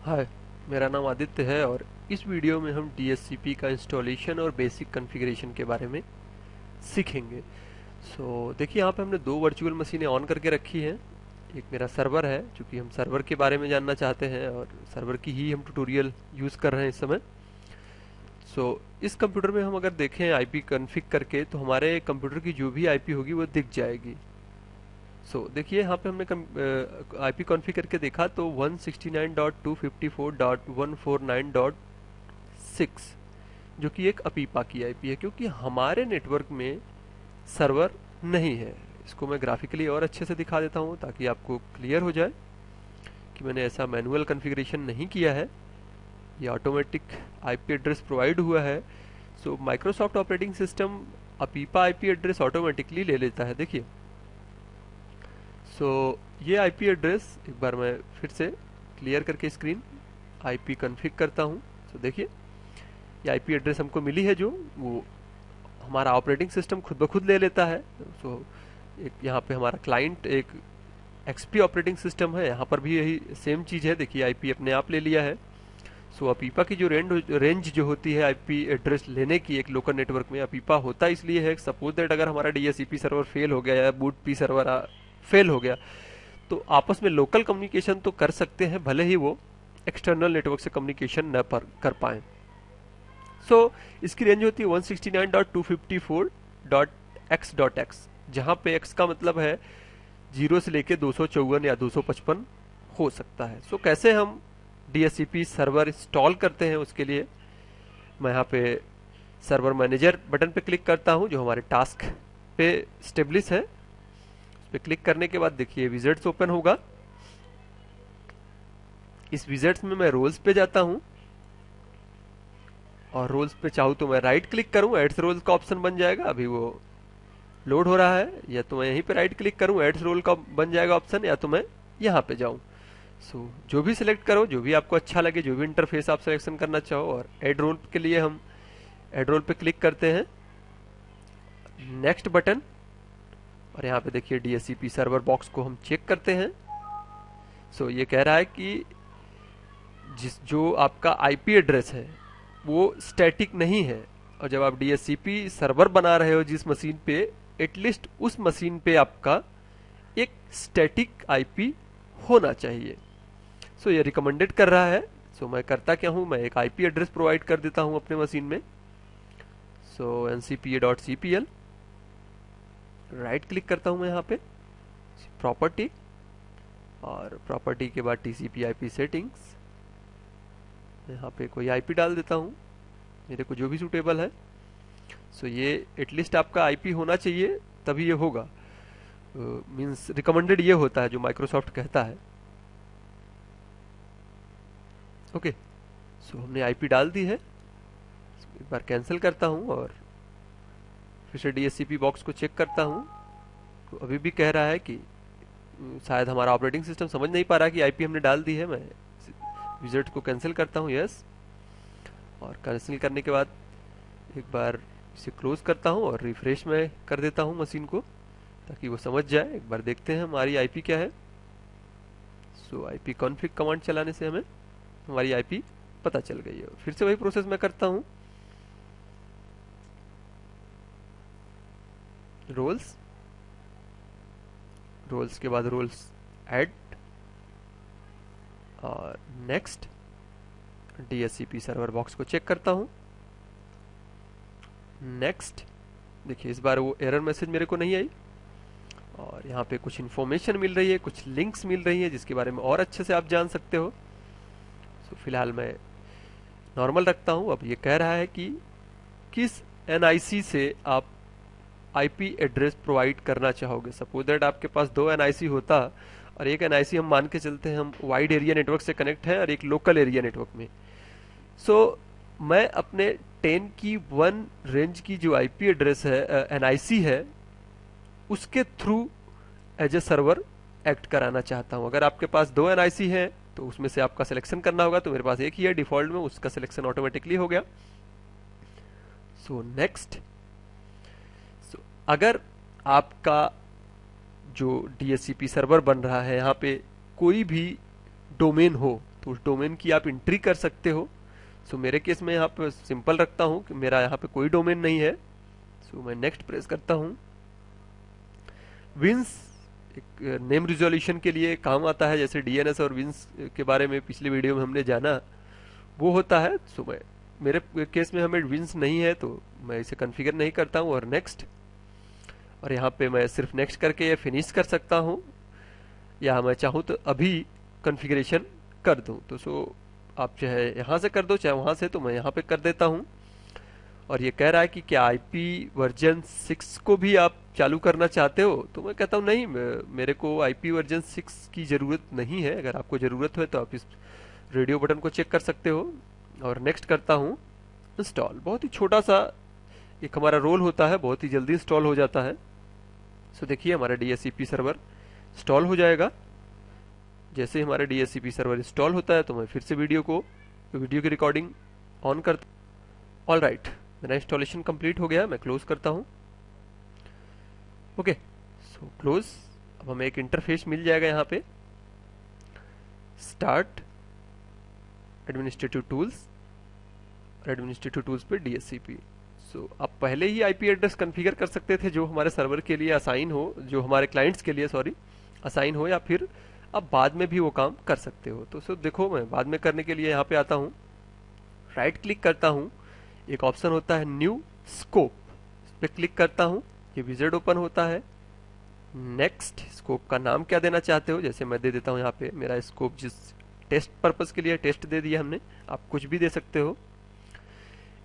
हाय, मेरा नाम आदित्य है और इस वीडियो में हम DHCP का इंस्टॉलेशन और बेसिक कॉन्फ़िगरेशन के बारे में सीखेंगे। देखिए यहाँ पे हमने दो वर्चुअल मशीनें ऑन करके रखी हैं। एक मेरा सर्वर है, चूँकि हम सर्वर के बारे में जानना चाहते हैं और सर्वर की ही हम ट्यूटोरियल यूज़ कर रहे हैं इस समय। इस कंप्यूटर में हम अगर देखें आईपी कॉन्फ़िग करके तो हमारे कंप्यूटर की जो भी आईपी होगी वो दिख जाएगी। देखिए यहाँ पे हमने आईपी कॉन्फ़िगर करके देखा तो 169.254.149.6 जो कि एक अपीपा की आईपी है, क्योंकि हमारे नेटवर्क में सर्वर नहीं है। इसको मैं ग्राफिकली और अच्छे से दिखा देता हूँ ताकि आपको क्लियर हो जाए कि मैंने ऐसा मैनुअल कॉन्फ़िगरेशन नहीं किया है, ये ऑटोमेटिक आईपी एड्रेस प्रोवाइड हुआ है। Microsoft operating system अपीपा IP address automatically ले लेता है। देखिए, ये आईपी एड्रेस एक बार मैं फिर से क्लियर करके स्क्रीन आईपी कॉन्फ़िग करता हूँ। देखिए, ये आईपी एड्रेस हमको मिली है जो वो हमारा ऑपरेटिंग सिस्टम खुद ब खुद ले लेता है। एक यहाँ पे हमारा क्लाइंट एक एक्सपी ऑपरेटिंग सिस्टम है, यहाँ पर भी यही सेम चीज़ है। देखिए, आईपी अपने आप ले लिया है। अपीपा की जो रेंज जो होती है आईपी एड्रेस लेने की एक लोकल नेटवर्क में, अपीपा होता इसलिए है सपोज दैट अगर हमारा डीएचसीपी सर्वर फेल हो गया या बूट पी सर्वर फेल हो गया तो आपस में लोकल कम्युनिकेशन तो कर सकते हैं, भले ही वो एक्सटर्नल नेटवर्क से कम्युनिकेशन न कर पाए। इसकी रेंज होती है 169.254.x.x, जहां पे x का मतलब है 0 से लेके 254 या 255 हो सकता है। कैसे हम DHCP सर्वर इंस्टॉल करते हैं, उसके लिए मैं यहाँ पे सर्वर मैनेजर बटन पे क्लिक करता हूँ जो हमारे टास्क पे स्टेब्लिश है। उस पे क्लिक करने के बाद देखिए विजेट्स ओपन होगा। इस विजेट्स में मैं रोल्स पे जाता हूँ और रोल्स पे चाहूँ तो मैं राइट क्लिक करूँ, एड्स रोल्स का ऑप्शन बन जाएगा। अभी वो लोड हो रहा है, या तो मैं यहीं पे राइट क्लिक करूँ, एड्स रोल का बन जाएगा ऑप्शन, या तो मैं यहाँ पे जाऊँ। जो भी सिलेक्ट करो, जो भी आपको अच्छा लगे, जो भी इंटरफेस आप सिलेक्शन करना चाहो। और एड रोल के लिए हम एड रोल पे क्लिक करते हैं, नेक्स्ट बटन, और यहाँ पे देखिए DHCP सर्वर बॉक्स को हम चेक करते हैं। ये कह रहा है कि जो आपका आईपी एड्रेस है वो स्टैटिक नहीं है, और जब आप DHCP सर्वर बना रहे हो जिस मशीन पे, एटलीस्ट उस मशीन पे आपका एक स्टैटिक आईपी होना चाहिए। ये रिकमेंडेड कर रहा है। मैं करता क्या हूँ, मैं एक आईपी एड्रेस प्रोवाइड कर देता हूँ अपने मशीन में। ncpa.cpl राइट क्लिक करता हूँ मैं यहाँ पे, प्रॉपर्टी, और प्रॉपर्टी के बाद TCP IP सेटिंग्स, यहाँ पे कोई आईपी डाल देता हूँ मेरे को जो भी सूटेबल है। ये एटलीस्ट आपका आईपी होना चाहिए तभी ये होगा, मींस रिकमेंडेड ये होता है जो माइक्रोसॉफ्ट कहता है। ओके, हमने आईपी डाल दी है। एक बार कैंसिल करता हूँ और फिर से DHCP बॉक्स को चेक करता हूँ। तो अभी भी कह रहा है कि शायद हमारा ऑपरेटिंग सिस्टम समझ नहीं पा रहा कि आईपी हमने डाल दी है। मैं विजिट को कैंसिल करता हूँ, यस, और कैंसिल करने के बाद एक बार इसे क्लोज करता हूँ और रिफ्रेश में कर देता हूँ मशीन को, ताकि वो समझ जाए। एक बार देखते हैं हमारी आईपी क्या है। आईपी कॉन्फ़िग कमांड चलाने से हमें हमारी आईपी पता चल गई है। फिर से वही प्रोसेस मैं करता हूँ, रोल्स के बाद रोल्स ऐड और नेक्स्ट, DHCP सर्वर बॉक्स को चेक करता हूँ, नेक्स्ट। देखिए इस बार वो एरर मैसेज मेरे को नहीं आई, और यहाँ पे कुछ इन्फॉर्मेशन मिल रही है, कुछ लिंक्स मिल रही है जिसके बारे में और अच्छे से आप जान सकते हो। फिलहाल मैं नॉर्मल रखता हूँ। अब ये कह रहा है कि किस NIC से आप आईपी एड्रेस प्रोवाइड करना चाहोगे। सपोज दैट आपके पास 2 NIC होता, और एक NIC हम मान के चलते हैं हम वाइड एरिया नेटवर्क से कनेक्ट है और एक लोकल एरिया नेटवर्क में। मैं अपने 10 की 1 रेंज की जो आईपी एड्रेस है, NIC है, उसके through as a server act कराना चाहता हूँ। अगर आपके पास 2 NIC हैं तो उसमें से आपका सिलेक्शन करना होगा, तो मेरे पास एक ही है डिफॉल्ट में, उसका सिलेक्शन ऑटोमेटिकली हो गया। नेक्स्ट, अगर आपका जो DHCP सर्वर बन रहा है यहाँ पे कोई भी डोमेन हो तो उस डोमेन की आप एंट्री कर सकते हो। सो मेरे केस में यहाँ पे सिंपल रखता हूँ कि मेरा यहाँ पे कोई डोमेन नहीं है। सो मैं नेक्स्ट प्रेस करता हूँ। विंस एक नेम रिजोल्यूशन के लिए काम आता है, जैसे डीएनएस और विंस के बारे में पिछले वीडियो में हमने जाना, वो होता है। सो मैं मेरे केस में हमें विंस नहीं है तो मैं इसे कॉन्फ़िगर नहीं करता हूँ और नेक्स्ट। और यहाँ पे मैं सिर्फ नेक्स्ट करके ये फिनिश कर सकता हूँ, या मैं चाहूँ तो अभी कॉन्फ़िगरेशन कर दूँ। तो सो आप चाहे यहाँ से कर दो चाहे वहाँ से, तो मैं यहाँ पे कर देता हूँ। और ये कह रहा है कि क्या आईपी वर्जन 6 को भी आप चालू करना चाहते हो, तो मैं कहता हूँ नहीं, मेरे को आईपी वर्जन 6 की ज़रूरत नहीं है। अगर आपको ज़रूरत हो तो आप इस रेडियो बटन को चेक कर सकते हो। और नेक्स्ट करता हूँ इंस्टॉल। बहुत ही छोटा सा एक हमारा रोल होता है, बहुत ही जल्दी इंस्टॉल हो जाता है। सो देखिए हमारा DHCP सर्वर इंस्टॉल हो जाएगा। जैसे ही हमारा DHCP सर्वर इंस्टॉल होता है तो मैं फिर से वीडियो की रिकॉर्डिंग ऑन करता हूँ। ऑल राइट, मेरा इंस्टॉलेशन कंप्लीट हो गया, मैं क्लोज करता हूँ। Okay, so close. अब हमें एक इंटरफेस मिल जाएगा यहाँ पे, स्टार्ट एडमिनिस्ट्रेटिव टूल्स, और एडमिनिस्ट्रेटिव टूल्स पे DHCP। सो आप पहले ही आईपी एड्रेस कॉन्फ़िगर कर सकते थे जो हमारे सर्वर के लिए असाइन हो, जो हमारे क्लाइंट्स के लिए असाइन हो, या फिर आप बाद में भी वो काम कर सकते हो। तो सो देखो, मैं बाद में करने के लिए यहाँ पे आता हूँ, राइट क्लिक करता हूँ, एक ऑप्शन होता है न्यू स्कोप, इस पर क्लिक करता हूँ, ये विज़ार्ड ओपन होता है। नेक्स्ट, स्कोप का नाम क्या देना चाहते हो, जैसे मैं दे देता हूँ यहाँ पे मेरा स्कोप जिस टेस्ट पर्पस के लिए टेस्ट दे दिया हमने, आप कुछ भी दे सकते हो।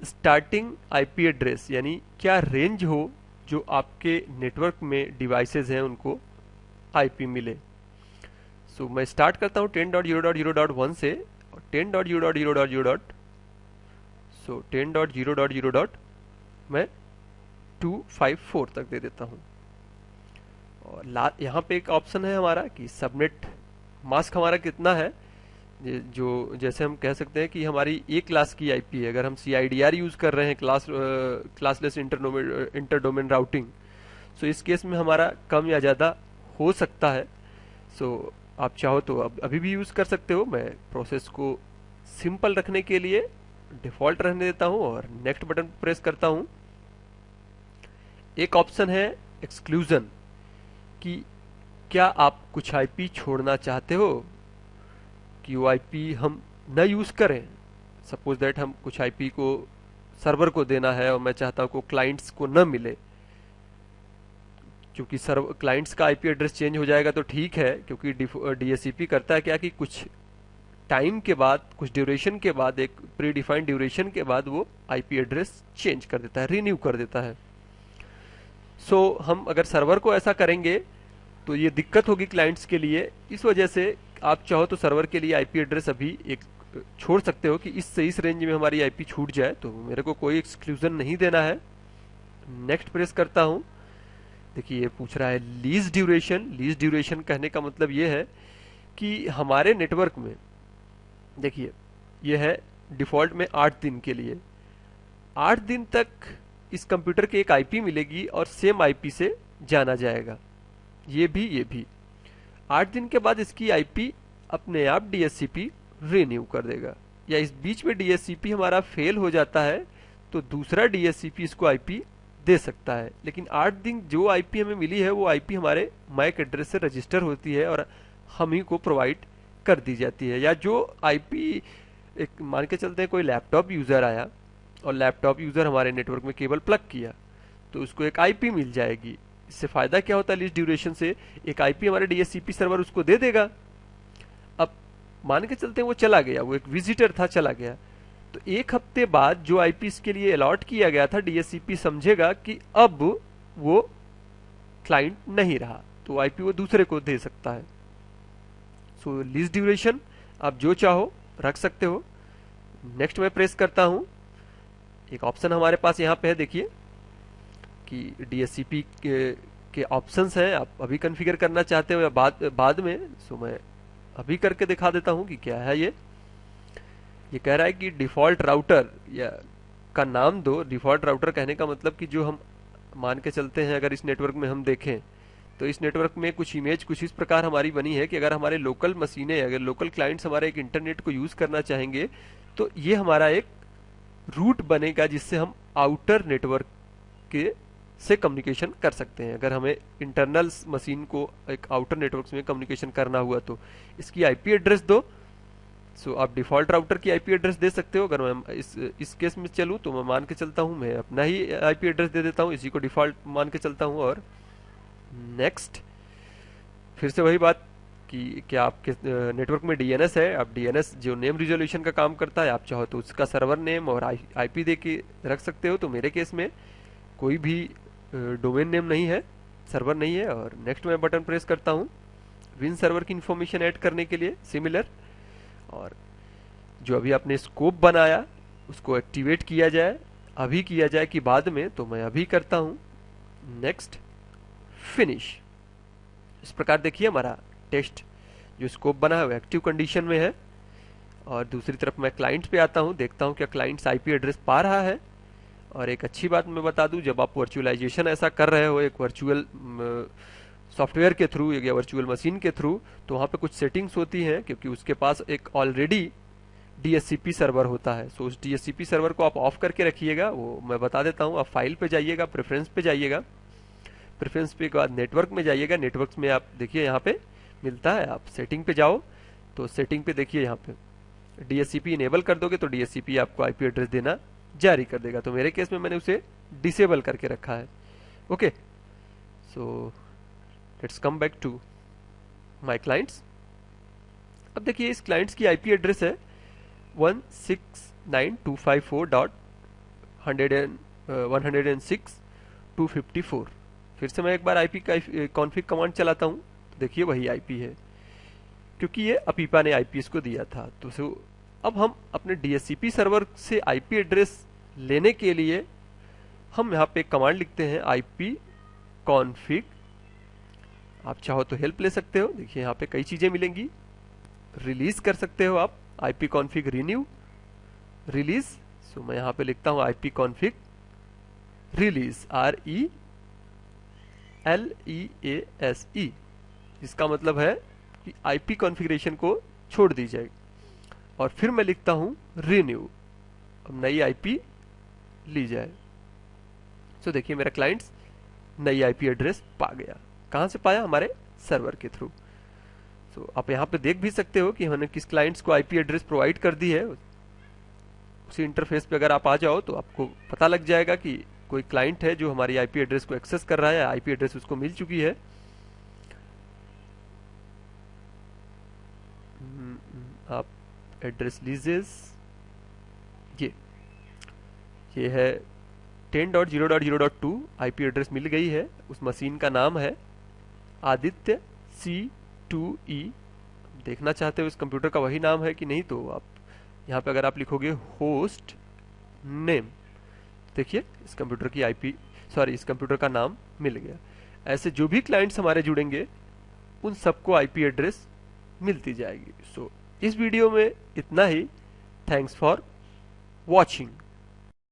स्टार्टिंग आईपी एड्रेस, यानी क्या रेंज हो जो आपके नेटवर्क में डिवाइसेस हैं उनको आईपी मिले। सो मैं स्टार्ट करता हूँ 10.0.0.1 से, और 10.0.0.0. सो 10.0.0. मैं 254 तक दे देता हूँ। और यहाँ पे एक ऑप्शन है हमारा कि सबनेट मास्क हमारा कितना है, जो जैसे हम कह सकते हैं कि हमारी एक क्लास की आईपी है। अगर हम CIDR यूज़ कर रहे हैं, क्लासलेस इंटर डोमेन राउटिंग, सो इस केस में हमारा कम या ज़्यादा हो सकता है। सो आप चाहो तो अभी भी यूज़ कर सकते हो। मैं प्रोसेस को सिंपल रखने के लिए डिफ़ॉल्ट रहने देता हूँ और नेक्स्ट बटन प्रेस करता हूँ। एक ऑप्शन है एक्सक्लूजन, कि क्या आप कुछ आईपी छोड़ना चाहते हो कि वो आईपी हम न यूज़ करें। सपोज दैट हम कुछ आईपी को सर्वर को देना है और मैं चाहता हूँ को क्लाइंट्स को न मिले, क्योंकि सर्वर क्लाइंट्स का आईपी एड्रेस चेंज हो जाएगा तो ठीक है, क्योंकि DHCP करता है क्या कि कुछ टाइम के बाद, कुछ ड्यूरेशन के बाद, एक प्री डिफाइंड ड्यूरेशन के बाद वो आईपी एड्रेस चेंज कर देता है, रीन्यू कर देता है। सो हम अगर सर्वर को ऐसा करेंगे तो ये दिक्कत होगी क्लाइंट्स के लिए। इस वजह से आप चाहो तो सर्वर के लिए आईपी एड्रेस अभी एक छोड़ सकते हो कि इससे इस रेंज में हमारी आईपी छूट जाए, तो मेरे को कोई एक्सक्लूजन नहीं देना है। नेक्स्ट प्रेस करता हूँ। देखिए ये पूछ रहा है लीज ड्यूरेशन। लीज ड्यूरेशन कहने का मतलब ये है कि हमारे नेटवर्क में, देखिए ये है डिफ़ॉल्ट में 8 दिन के लिए, 8 दिन तक इस कंप्यूटर की एक आईपी मिलेगी और सेम आईपी से जाना जाएगा। ये भी 8 दिन के बाद इसकी आईपी अपने आप DHCP रीन्यू कर देगा, या इस बीच में DHCP हमारा फेल हो जाता है तो दूसरा DHCP इसको आईपी दे सकता है। लेकिन 8 दिन जो आईपी हमें मिली है वो आईपी हमारे मैक एड्रेस से रजिस्टर होती है और हम ही को प्रोवाइड कर दी जाती है। या जो आईपी, एक मान के चलते हैं कोई लैपटॉप यूज़र आया और लैपटॉप यूज़र हमारे नेटवर्क में केबल प्लग किया तो उसको एक आईपी मिल जाएगी। इससे फ़ायदा क्या होता है, लीस्ट ड्यूरेशन से एक आईपी हमारे DHCP सर्वर उसको दे देगा। अब मान के चलते हैं वो चला गया, वो एक विजिटर था, चला गया, तो एक हफ्ते बाद जो आईपी इसके लिए अलॉट किया गया था DHCP समझेगा कि अब वो क्लाइंट नहीं रहा, तो आईपी वो दूसरे को दे सकता है। सो लीस्ट ड्यूरेशन आप जो चाहो रख सकते हो। नेक्स्ट मैं प्रेस करता हूँ। एक ऑप्शन हमारे पास यहाँ पे है, देखिए कि DHCP के ऑप्शंस हैं, आप अभी कॉन्फ़िगर करना चाहते हो या बाद में। सो मैं अभी करके दिखा देता हूँ कि क्या है ये कह रहा है कि डिफ़ॉल्ट राउटर या का नाम दो। डिफ़ॉल्ट राउटर कहने का मतलब कि जो हम मान के चलते हैं, अगर इस नेटवर्क में हम देखें तो इस नेटवर्क में कुछ इमेज कुछ इस प्रकार हमारी बनी है कि अगर हमारे लोकल मशीनें, अगर लोकल क्लाइंट्स हमारे एक इंटरनेट को यूज करना चाहेंगे तो ये हमारा एक रूट बनेगा जिससे हम आउटर नेटवर्क के से कम्युनिकेशन कर सकते हैं। अगर हमें इंटरनल मशीन को एक आउटर नेटवर्क में कम्युनिकेशन करना हुआ तो इसकी आईपी एड्रेस दो। सो आप डिफॉल्ट राउटर की आईपी एड्रेस दे सकते हो। अगर मैं इस केस में चलूँ तो मैं मान के चलता हूँ, मैं अपना ही आईपी एड्रेस दे देता हूँ, इसी को डिफॉल्ट मान के चलता हूँ और नेक्स्ट। फिर से वही बात कि क्या आपके नेटवर्क में डीएनएस है, आप डीएनएस जो नेम रिजोल्यूशन का काम करता है, आप चाहो तो उसका सर्वर नेम और आईपी दे के रख सकते हो। तो मेरे केस में कोई भी डोमेन नेम नहीं है, सर्वर नहीं है, और नेक्स्ट मैं बटन प्रेस करता हूँ विन सर्वर की इंफॉर्मेशन ऐड करने के लिए सिमिलर। और जो अभी आपने स्कोप बनाया उसको एक्टिवेट किया जाए, अभी किया जाए कि बाद में, तो मैं अभी करता हूँ नेक्स्ट फिनिश। इस प्रकार देखिए हमारा टेस्ट जो स्कोप बना है वो एक्टिव कंडीशन में है। और दूसरी तरफ मैं क्लाइंट पे आता हूँ, देखता हूँ क्या क्लाइंट्स आईपी एड्रेस पा रहा है। और एक अच्छी बात मैं बता दूं, जब आप वर्चुअलाइजेशन ऐसा कर रहे हो एक वर्चुअल सॉफ्टवेयर के थ्रू या वर्चुअल मशीन के थ्रू, तो वहाँ पे कुछ सेटिंग्स होती हैं क्योंकि उसके पास एक ऑलरेडी डीएचसीपी सर्वर होता है। सो उस डीएचसीपी सर्वर को आप ऑफ करके रखिएगा, वो मैं बता देता हूँ। आप फाइल पे जाइएगा, प्रेफरेंस पे जाइएगा, प्रेफरेंस पे के बाद नेटवर्क में जाइएगा। नेटवर्क में आप देखिए यहाँ पे मिलता है, आप सेटिंग पे जाओ तो सेटिंग पे देखिए यहाँ पे डीएचसीपी इनेबल कर दोगे तो डीएचसीपी आपको आईपी एड्रेस देना जारी कर देगा। तो मेरे केस में मैंने उसे डिसेबल करके रखा है। Okay, so let's come back to my clients. अब देखिए इस क्लाइंट्स की आईपी एड्रेस है 169.254.106.254। फिर से मैं एक बार आईपी का कॉन्फ़िग कमांड चलाता हूँ, देखिए वही आईपी है क्योंकि ये अपीपा ने आईपी इसको दिया था। तो अब हम अपने डीएचसीपी सर्वर से आईपी एड्रेस लेने के लिए हम यहाँ पे कमांड लिखते हैं आईपी कॉन्फ़िग। आप चाहो तो हेल्प ले सकते हो, देखिए यहाँ पे कई चीजें मिलेंगी। रिलीज कर सकते हो आप आईपी कॉन्फ़िग रिन्यू रिलीज। सो मैं यहाँ पे लिखता हूँ आईपी कॉन्फ़िग रिलीज RELEASE। इसका मतलब है कि आईपी कॉन्फ़िगरेशन को छोड़ दी जाएगी। और फिर मैं लिखता हूँ रिन्यू, अब नई आईपी ली जाए। सो देखिए मेरा क्लाइंट्स नई आईपी एड्रेस पा गया। कहाँ से पाया? हमारे सर्वर के थ्रू। सो आप यहाँ पे देख भी सकते हो कि हमने किस क्लाइंट्स को आईपी एड्रेस प्रोवाइड कर दी है। उसी इंटरफेस पे अगर आप आ जाओ तो आपको पता लग जाएगा कि कोई क्लाइंट है जो हमारी आईपी एड्रेस को एक्सेस कर रहा है, आईपी एड्रेस उसको मिल चुकी है। आप एड्रेस लीजिए, ये है 10.0.0.2 आईपी एड्रेस मिल गई है। उस मशीन का नाम है आदित्य C2E। देखना चाहते हो इस कंप्यूटर का वही नाम है कि नहीं, तो आप यहाँ पे अगर आप लिखोगे होस्ट नेम, देखिए इस कंप्यूटर की इस कंप्यूटर का नाम मिल गया। ऐसे जो भी क्लाइंट्स हमारे जुड़ेंगे उन सबको आईपी एड्रेस मिलती जाएगी। सो इस वीडियो में इतना ही। Thanks for watching.